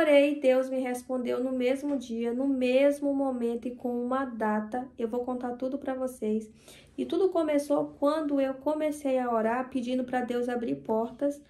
orei, Deus me respondeu no mesmo dia, no mesmo momento e com uma data. Eu vou contar tudo para vocês. E tudo começou quando eu comecei a orar, pedindo para Deus abrir portas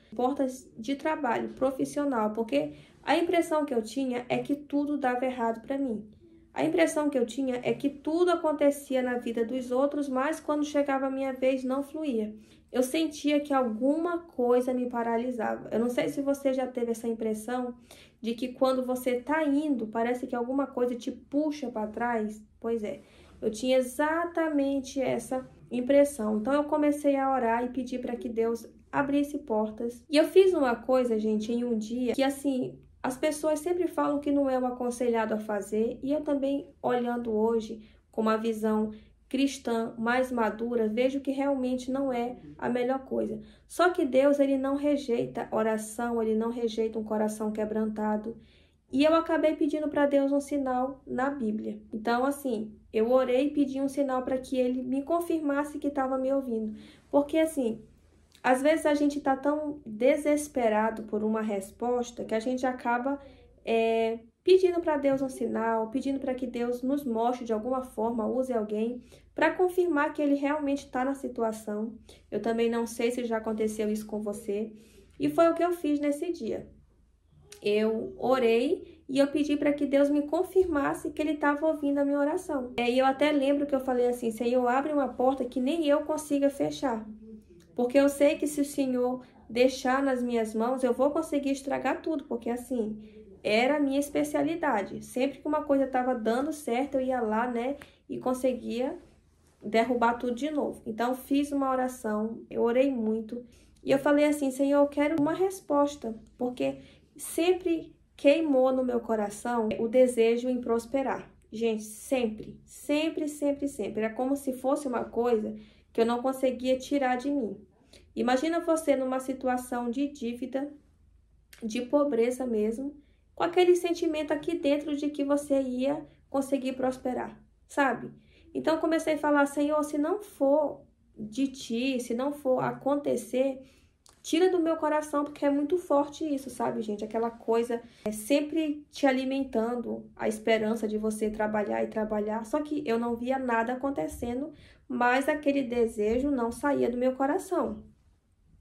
de trabalho profissional, porque a impressão que eu tinha é que tudo dava errado para mim. A impressão que eu tinha é que tudo acontecia na vida dos outros, mas quando chegava a minha vez não fluía. Eu sentia que alguma coisa me paralisava. Eu não sei se você já teve essa impressão de que quando você está indo, parece que alguma coisa te puxa para trás. Pois é, eu tinha exatamente essa impressão. Então eu comecei a orar e pedir para que Deus abrisse portas. E eu fiz uma coisa, gente, em um dia que assim, as pessoas sempre falam que não é o aconselhado a fazer, e eu também, olhando hoje com uma visão cristã mais madura, vejo que realmente não é a melhor coisa. Só que Deus, ele não rejeita oração, ele não rejeita um coração quebrantado. E eu acabei pedindo para Deus um sinal na Bíblia. Então, assim, eu orei e pedi um sinal para que ele me confirmasse que estava me ouvindo. Porque, assim, às vezes a gente está tão desesperado por uma resposta que a gente acaba pedindo para Deus um sinal, pedindo para que Deus nos mostre de alguma forma, use alguém para confirmar que ele realmente está na situação. Eu também não sei se já aconteceu isso com você. E foi o que eu fiz nesse dia. Eu orei e eu pedi para que Deus me confirmasse que ele estava ouvindo a minha oração. E eu até lembro que eu falei assim, Senhor, abre uma porta que nem eu consiga fechar. Porque eu sei que se o Senhor deixar nas minhas mãos, eu vou conseguir estragar tudo. Porque assim, era a minha especialidade. Sempre que uma coisa estava dando certo, eu ia lá, né? E conseguia derrubar tudo de novo. Então, fiz uma oração, eu orei muito. E eu falei assim, Senhor, eu quero uma resposta. Porque sempre queimou no meu coração o desejo em prosperar. Gente, sempre, sempre, sempre, sempre. Era como se fosse uma coisa que eu não conseguia tirar de mim. Imagina você numa situação de dívida, de pobreza mesmo, com aquele sentimento aqui dentro de que você ia conseguir prosperar, sabe? Então comecei a falar, Senhor, se não for de ti, se não for acontecer, tira do meu coração, porque é muito forte isso, sabe, gente? Aquela coisa sempre te alimentando a esperança de você trabalhar e trabalhar. Só que eu não via nada acontecendo, mas aquele desejo não saía do meu coração.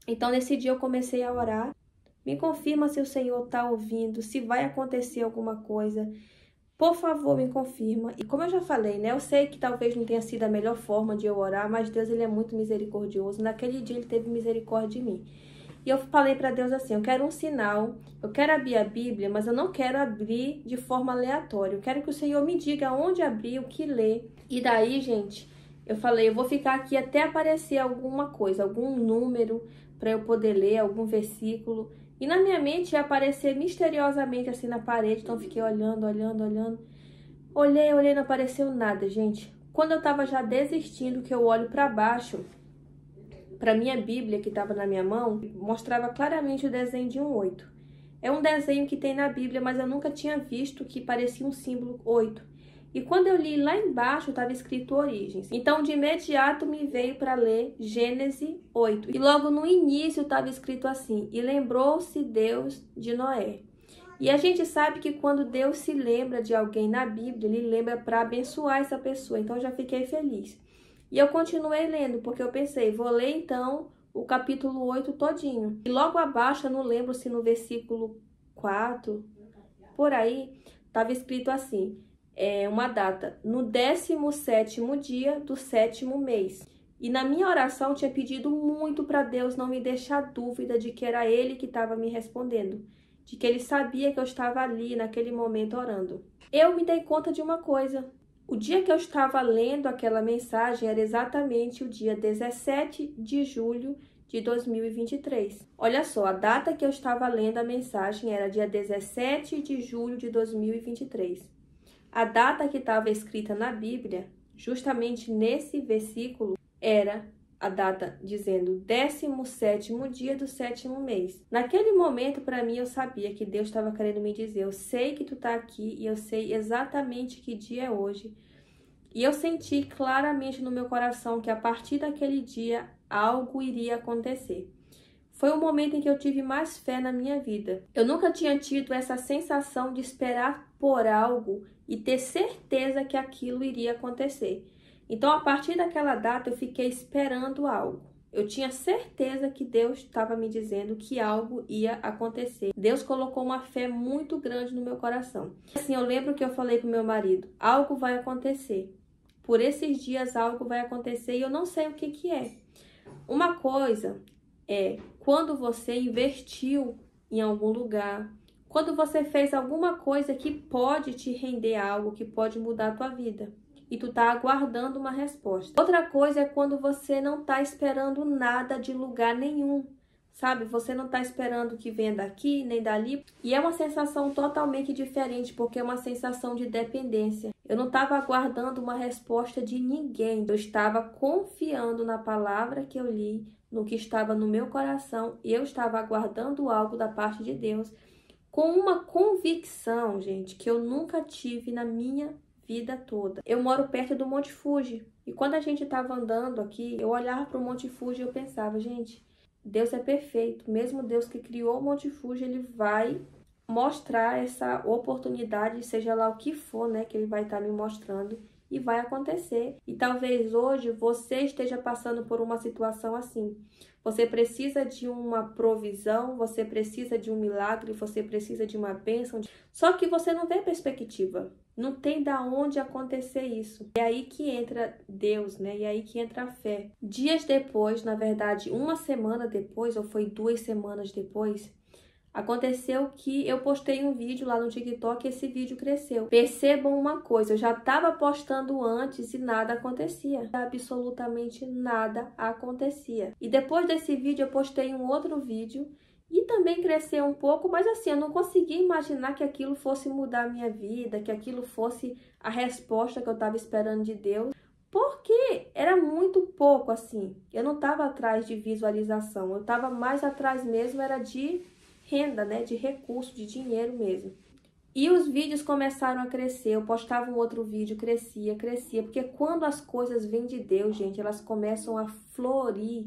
Então, nesse dia eu comecei a orar. Me confirma se o Senhor está ouvindo, se vai acontecer alguma coisa. Por favor, me confirma. E como eu já falei, né? Eu sei que talvez não tenha sido a melhor forma de eu orar, mas Deus, ele é muito misericordioso. Naquele dia, ele teve misericórdia de mim. E eu falei para Deus assim, eu quero um sinal, eu quero abrir a Bíblia, mas eu não quero abrir de forma aleatória. Eu quero que o Senhor me diga onde abrir, o que ler. E daí, gente, eu falei, eu vou ficar aqui até aparecer alguma coisa, algum número para eu poder ler, algum versículo. E na minha mente ia aparecer misteriosamente assim na parede, então eu fiquei olhando, olhando, olhando. Olhei, não apareceu nada, gente. Quando eu tava já desistindo, que eu olho para baixo, para minha Bíblia que estava na minha mão, mostrava claramente o desenho de um 8. É um desenho que tem na Bíblia, mas eu nunca tinha visto que parecia um símbolo 8. E quando eu li lá embaixo, estava escrito Origens. Então, de imediato, me veio para ler Gênesis 8. E logo no início estava escrito assim, e lembrou-se Deus de Noé. E a gente sabe que quando Deus se lembra de alguém na Bíblia, ele lembra para abençoar essa pessoa. Então, eu já fiquei feliz. E eu continuei lendo, porque eu pensei, vou ler então o capítulo 8 todinho. E logo abaixo, eu não lembro se no versículo 4, por aí, estava escrito assim, uma data, no 17º dia do 7º mês. E na minha oração, eu tinha pedido muito para Deus não me deixar dúvida de que era Ele que estava me respondendo, de que Ele sabia que eu estava ali naquele momento orando. Eu me dei conta de uma coisa. O dia que eu estava lendo aquela mensagem era exatamente o dia 17 de julho de 2023. Olha só, a data que eu estava lendo a mensagem era dia 17 de julho de 2023. A data que estava escrita na Bíblia, justamente nesse versículo, era a data dizendo 17º dia do 7º mês. Naquele momento, para mim, eu sabia que Deus estava querendo me dizer, eu sei que tu está aqui e eu sei exatamente que dia é hoje. E eu senti claramente no meu coração que a partir daquele dia algo iria acontecer. foi o momento em que eu tive mais fé na minha vida. Eu nunca tinha tido essa sensação de esperar por algo e ter certeza que aquilo iria acontecer. Então, a partir daquela data, eu fiquei esperando algo. Eu tinha certeza que Deus estava me dizendo que algo ia acontecer. Deus colocou uma fé muito grande no meu coração. Assim, eu lembro que eu falei com meu marido, algo vai acontecer. Por esses dias algo vai acontecer e eu não sei o que que é. Uma coisa é quando você investiu em algum lugar, quando você fez alguma coisa que pode te render algo, que pode mudar a tua vida. E tu tá aguardando uma resposta. Outra coisa é quando você não tá esperando nada de lugar nenhum, sabe? Você não tá esperando que venha daqui, nem dali. E é uma sensação totalmente diferente, porque é uma sensação de dependência. Eu não estava aguardando uma resposta de ninguém. Eu estava confiando na palavra que eu li, no que estava no meu coração. E eu estava aguardando algo da parte de Deus, com uma convicção, gente, que eu nunca tive na minha vida toda. Eu moro perto do Monte Fuji e quando a gente estava andando aqui, eu olhava para o Monte Fuji e eu pensava, gente, Deus é perfeito. Mesmo Deus que criou o Monte Fuji, Ele vai mostrar essa oportunidade, seja lá o que for, né, que Ele vai estar me mostrando e vai acontecer. E talvez hoje você esteja passando por uma situação assim. Você precisa de uma provisão, você precisa de um milagre, você precisa de uma bênção. Só que você não vê perspectiva. Não tem da onde acontecer isso. É aí que entra Deus, né? E é aí que entra a fé. Dias depois, na verdade, uma semana depois, ou foi 2 semanas depois, aconteceu que eu postei um vídeo lá no TikTok e esse vídeo cresceu. Percebam uma coisa, eu já estava postando antes e nada acontecia. Absolutamente nada acontecia. E depois desse vídeo eu postei um outro vídeo e também cresceu um pouco, mas assim, eu não conseguia imaginar que aquilo fosse mudar a minha vida, que aquilo fosse a resposta que eu estava esperando de Deus. Porque era muito pouco assim. Eu não estava atrás de visualização, eu estava mais atrás mesmo, era de renda, né, de recurso, de dinheiro mesmo. E os vídeos começaram a crescer, eu postava um outro vídeo, crescia, porque quando as coisas vêm de Deus, gente, elas começam a florir.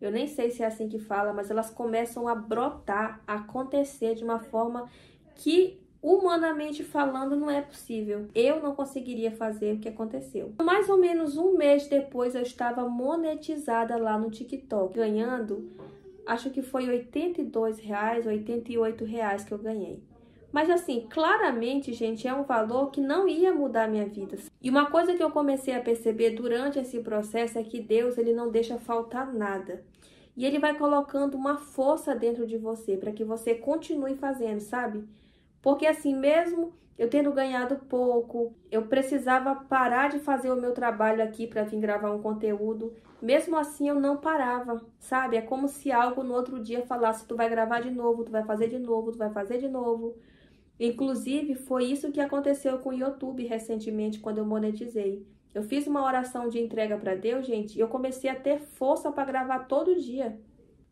Eu nem sei se é assim que fala, mas elas começam a brotar, a acontecer de uma forma que, humanamente falando, não é possível. Eu não conseguiria fazer o que aconteceu. Mais ou menos um mês depois, eu estava monetizada lá no TikTok, ganhando, acho que foi R$82, R$88 que eu ganhei. Mas assim, claramente, gente, é um valor que não ia mudar a minha vida. E uma coisa que eu comecei a perceber durante esse processo é que Deus, Ele não deixa faltar nada. E Ele vai colocando uma força dentro de você para que você continue fazendo, sabe? Porque assim, mesmo eu tendo ganhado pouco, eu precisava parar de fazer o meu trabalho aqui para vir gravar um conteúdo. Mesmo assim, eu não parava, sabe? É como se algo no outro dia falasse, tu vai gravar de novo, tu vai fazer de novo, tu vai fazer de novo. Inclusive, foi isso que aconteceu com o YouTube recentemente, quando eu monetizei. Eu fiz uma oração de entrega para Deus, gente, e eu comecei a ter força para gravar todo dia.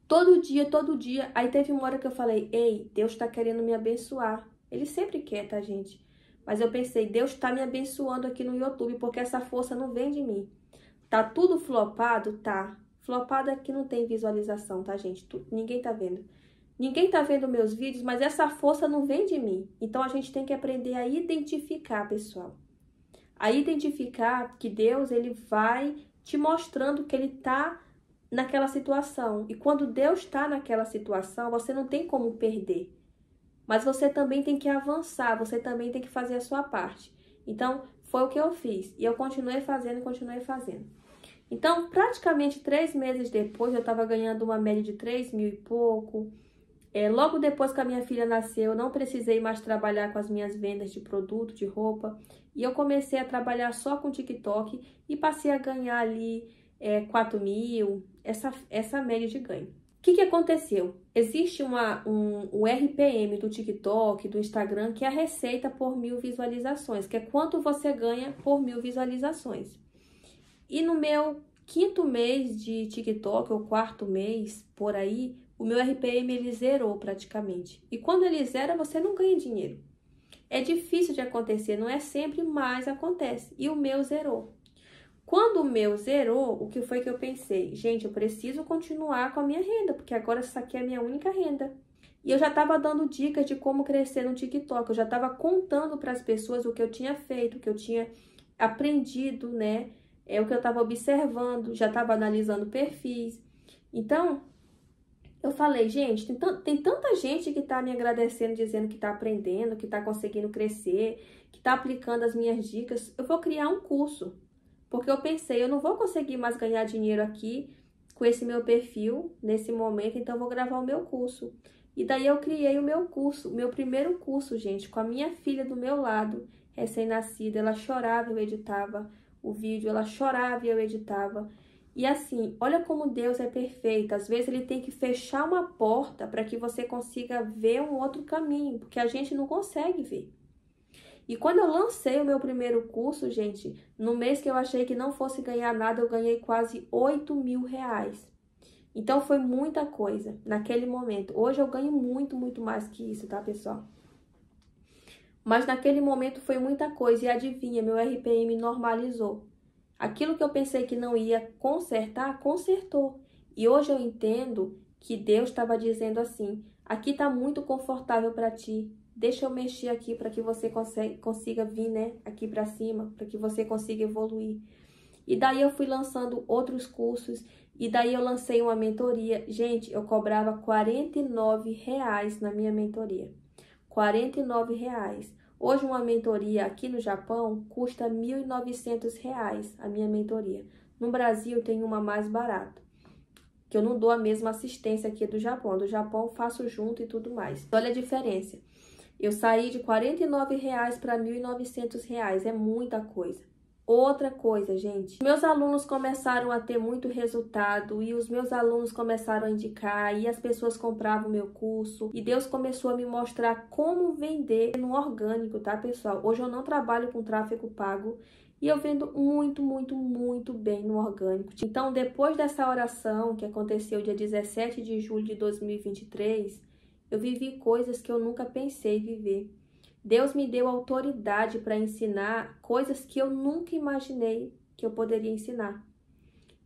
Todo dia, todo dia. Aí teve uma hora que eu falei, ei, Deus está querendo me abençoar. Ele sempre quer, tá, gente? Mas eu pensei, Deus está me abençoando aqui no YouTube, porque essa força não vem de mim. Tá tudo flopado? Tá. Flopado é que não tem visualização, tá, gente? Ninguém tá vendo. Ninguém tá vendo meus vídeos, mas essa força não vem de mim. Então, a gente tem que aprender a identificar, pessoal. A identificar que Deus, Ele vai te mostrando que Ele tá naquela situação. E quando Deus tá naquela situação, você não tem como perder. Mas você também tem que avançar, você também tem que fazer a sua parte. Então, foi o que eu fiz. E eu continuei fazendo. Então, praticamente 3 meses depois, eu estava ganhando uma média de 3 mil e pouco. Logo depois que a minha filha nasceu, eu não precisei mais trabalhar com as minhas vendas de produto, de roupa. E eu comecei a trabalhar só com TikTok e passei a ganhar ali 4 mil, essa média de ganho. O que aconteceu? Existe o RPM do TikTok, do Instagram, que é a receita por 1000 visualizações, que é quanto você ganha por 1000 visualizações. E no meu 5º mês de TikTok, ou 4º mês, por aí, o meu RPM ele zerou praticamente. E quando ele zera, você não ganha dinheiro. É difícil de acontecer, não é sempre, mas acontece. E o meu zerou. Quando o meu zerou, o que foi que eu pensei? Gente, eu preciso continuar com a minha renda, porque agora essa aqui é a minha única renda. E eu já estava dando dicas de como crescer no TikTok, eu já estava contando para as pessoas o que eu tinha feito, o que eu tinha aprendido, né? O que eu estava observando, já estava analisando perfis. Então, eu falei, gente, tem tanta gente que está me agradecendo, dizendo que está aprendendo, que está conseguindo crescer, que está aplicando as minhas dicas. Eu vou criar um curso, porque eu pensei, eu não vou conseguir mais ganhar dinheiro aqui com esse meu perfil nesse momento, então eu vou gravar o meu curso. E daí eu criei o meu curso, meu primeiro curso, gente, com a minha filha do meu lado, recém-nascida. Ela chorava, eu editava o vídeo, ela chorava e eu editava. E assim, olha como Deus é perfeito. Às vezes ele tem que fechar uma porta para que você consiga ver um outro caminho, porque a gente não consegue ver. E quando eu lancei o meu primeiro curso, gente, no mês que eu achei que não fosse ganhar nada, eu ganhei quase 8 mil reais. Então foi muita coisa naquele momento. Hoje eu ganho muito, muito mais que isso, tá, pessoal? Mas naquele momento foi muita coisa. E adivinha, meu RPM normalizou. Aquilo que eu pensei que não ia consertar, consertou. E hoje eu entendo que Deus estava dizendo assim, aqui tá muito confortável para ti. Deixa eu mexer aqui para que você consiga vir, né, aqui para cima, para que você consiga evoluir. E daí eu fui lançando outros cursos, e daí eu lancei uma mentoria. Gente, eu cobrava R$49 na minha mentoria. R$49. Hoje uma mentoria aqui no Japão custa R$1.900 a minha mentoria. No Brasil tem uma mais barata, que eu não dou a mesma assistência aqui do Japão. Do Japão eu faço junto e tudo mais. Olha a diferença. Eu saí de R$49 para R$1.900, é muita coisa. Outra coisa, gente, meus alunos começaram a ter muito resultado e os meus alunos começaram a indicar e as pessoas compravam o meu curso e Deus começou a me mostrar como vender no orgânico, tá, pessoal? Hoje eu não trabalho com tráfego pago e eu vendo muito, muito, muito bem no orgânico. Então, depois dessa oração que aconteceu dia 17 de julho de 2023, eu vivi coisas que eu nunca pensei viver. Deus me deu autoridade para ensinar coisas que eu nunca imaginei que eu poderia ensinar.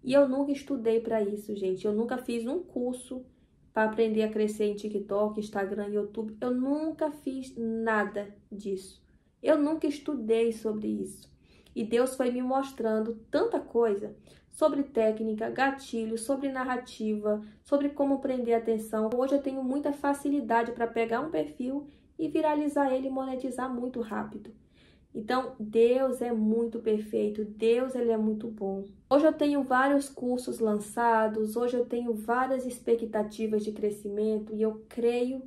E eu nunca estudei para isso, gente. Eu nunca fiz um curso para aprender a crescer em TikTok, Instagram, YouTube. Eu nunca fiz nada disso. Eu nunca estudei sobre isso. E Deus foi me mostrando tanta coisa sobre técnica, gatilho, sobre narrativa, sobre como prender a atenção. Hoje eu tenho muita facilidade para pegar um perfil e viralizar ele e monetizar muito rápido. Então, Deus é muito perfeito, Deus ele é muito bom. Hoje eu tenho vários cursos lançados, hoje eu tenho várias expectativas de crescimento e eu creio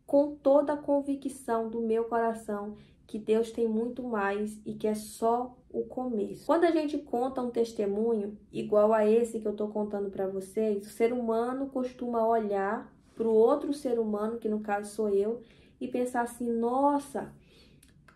com toda a convicção do meu coração que Deus tem muito mais e que é só o começo. Quando a gente conta um testemunho igual a esse que eu estou contando para vocês, o ser humano costuma olhar para o outro ser humano, que no caso sou eu, e pensar assim, nossa,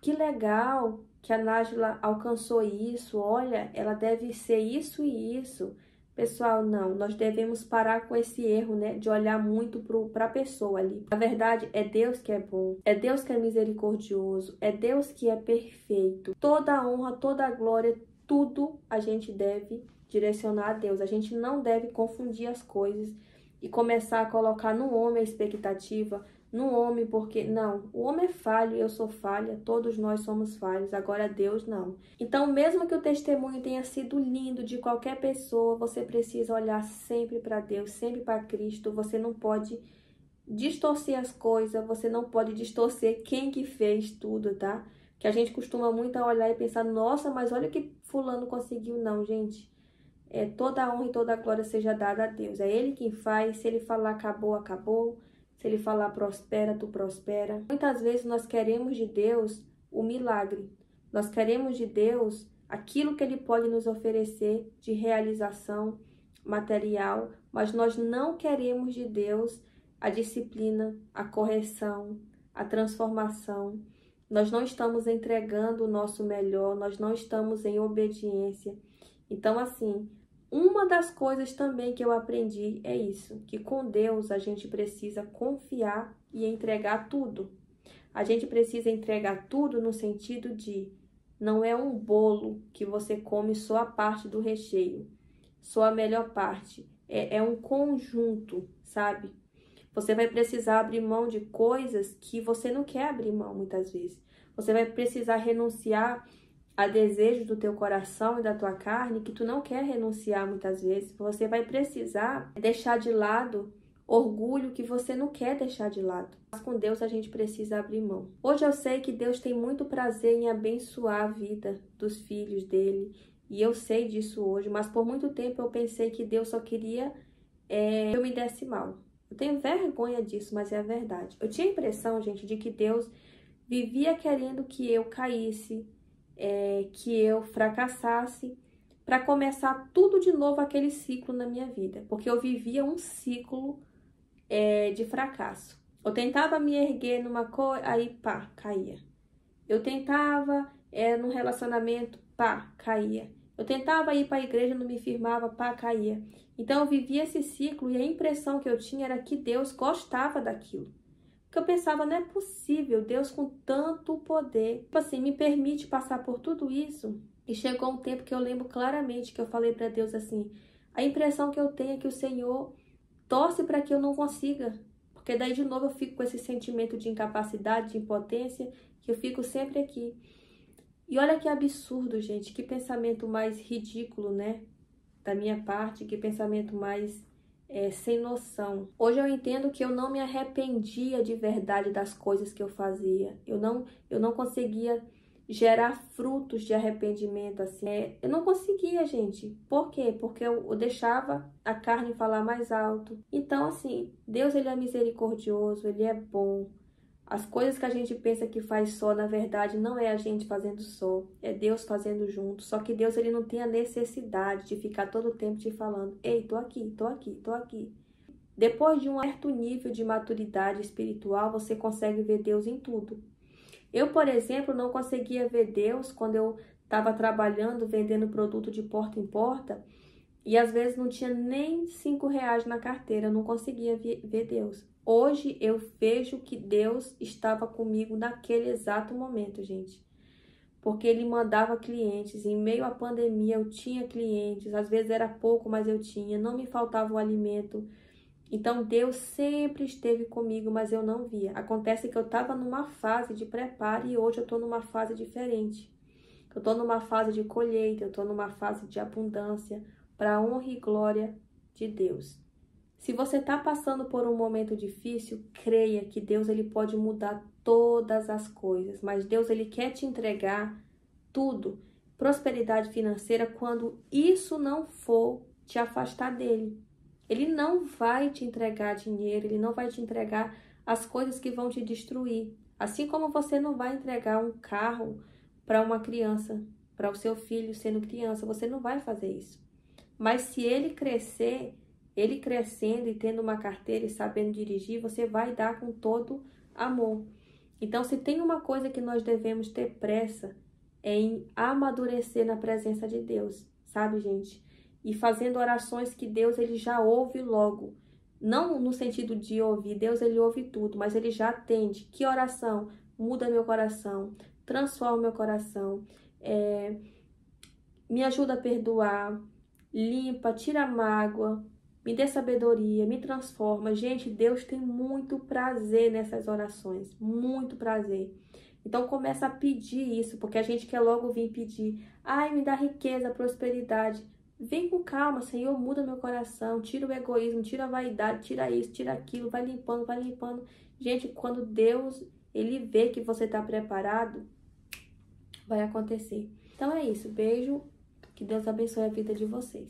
que legal que a Nájila alcançou isso, olha, ela deve ser isso e isso. Pessoal, não, nós devemos parar com esse erro, né, de olhar muito para a pessoa ali. Na verdade, é Deus que é bom, é Deus que é misericordioso, é Deus que é perfeito. Toda a honra, toda a glória, tudo a gente deve direcionar a Deus. A gente não deve confundir as coisas e começar a colocar no homem a expectativa, no homem, porque não, o homem é falho, eu sou falha, todos nós somos falhos, agora Deus não. Então, mesmo que o testemunho tenha sido lindo de qualquer pessoa, você precisa olhar sempre para Deus, sempre para Cristo. Você não pode distorcer as coisas, você não pode distorcer quem que fez tudo, tá? Que a gente costuma muito olhar e pensar, nossa, mas olha o que fulano conseguiu. Não, gente. Toda a honra e toda a glória seja dada a Deus. É Ele quem faz. Se Ele falar acabou, acabou. Se Ele falar prospera, tu prospera. Muitas vezes nós queremos de Deus o milagre. Nós queremos de Deus aquilo que Ele pode nos oferecer de realização material, mas nós não queremos de Deus a disciplina, a correção, a transformação. Nós não estamos entregando o nosso melhor, nós não estamos em obediência. Então, assim, uma das coisas também que eu aprendi é isso, que com Deus a gente precisa confiar e entregar tudo. A gente precisa entregar tudo no sentido de não é um bolo que você come só a parte do recheio, só a melhor parte. É um conjunto, sabe? Você vai precisar abrir mão de coisas que você não quer abrir mão muitas vezes. Você vai precisar renunciar a desejos do teu coração e da tua carne que tu não quer renunciar muitas vezes. Você vai precisar deixar de lado orgulho que você não quer deixar de lado. Mas com Deus a gente precisa abrir mão. Hoje eu sei que Deus tem muito prazer em abençoar a vida dos filhos dele. E eu sei disso hoje, mas por muito tempo eu pensei que Deus só queria que eu me desse mal. Eu tenho vergonha disso, mas é a verdade. Eu tinha a impressão, gente, de que Deus vivia querendo que eu caísse, que eu fracassasse, para começar tudo de novo aquele ciclo na minha vida. Porque eu vivia um ciclo de fracasso. Eu tentava me erguer numa coisa, aí pá, caía. Eu tentava num relacionamento, pá, caía. Eu tentava ir para a igreja, não me firmava, pá, caía. Então eu vivia esse ciclo e a impressão que eu tinha era que Deus gostava daquilo. Porque eu pensava, não é possível, Deus com tanto poder, tipo assim, me permite passar por tudo isso. E chegou um tempo que eu lembro claramente que eu falei para Deus assim, a impressão que eu tenho é que o Senhor torce para que eu não consiga. Porque daí de novo eu fico com esse sentimento de incapacidade, de impotência, que eu fico sempre aqui. E olha que absurdo, gente, que pensamento mais ridículo, né? Da minha parte, que pensamento mais sem noção. Hoje eu entendo que eu não me arrependia de verdade das coisas que eu fazia. Eu não conseguia gerar frutos de arrependimento, assim. Eu não conseguia, gente. Por quê? Porque eu deixava a carne falar mais alto. Então, assim, Deus, ele é misericordioso, ele é bom. As coisas que a gente pensa que faz só, na verdade, não é a gente fazendo só, é Deus fazendo junto. Só que Deus, ele não tem a necessidade de ficar todo o tempo te falando, ei, tô aqui, tô aqui, tô aqui. Depois de um certo nível de maturidade espiritual, você consegue ver Deus em tudo. Eu, por exemplo, não conseguia ver Deus quando eu estava trabalhando, vendendo produto de porta em porta, e às vezes não tinha nem R$ 5 na carteira, eu não conseguia ver Deus. Hoje eu vejo que Deus estava comigo naquele exato momento, gente. Porque Ele mandava clientes, em meio à pandemia eu tinha clientes, às vezes era pouco, mas eu tinha, não me faltava o alimento. Então Deus sempre esteve comigo, mas eu não via. Acontece que eu estava numa fase de preparo e hoje eu estou numa fase diferente. Eu estou numa fase de colheita, eu estou numa fase de abundância, para a honra e glória de Deus. Se você está passando por um momento difícil, creia que Deus, ele pode mudar todas as coisas, mas Deus, ele quer te entregar tudo, prosperidade financeira, quando isso não for te afastar dele. Ele não vai te entregar dinheiro, ele não vai te entregar as coisas que vão te destruir. Assim como você não vai entregar um carro para uma criança, para o seu filho sendo criança, você não vai fazer isso. Mas se ele crescer, ele crescendo e tendo uma carteira e sabendo dirigir, você vai dar com todo amor. Então, se tem uma coisa que nós devemos ter pressa, é em amadurecer na presença de Deus, sabe, gente? E fazendo orações que Deus, ele já ouve logo. Não no sentido de ouvir, Deus, ele ouve tudo, mas ele já atende. Que oração? Muda meu coração, transforma meu coração, me ajuda a perdoar, limpa, tira a mágoa, me dê sabedoria, me transforma. Gente, Deus tem muito prazer nessas orações, muito prazer. Então começa a pedir isso, porque a gente quer logo vir pedir, ai, me dá riqueza, prosperidade. Vem com calma, Senhor, muda meu coração, tira o egoísmo, tira a vaidade, tira isso, tira aquilo, vai limpando, vai limpando. Gente, quando Deus, ele vê que você está preparado, vai acontecer. Então é isso, beijo, que Deus abençoe a vida de vocês.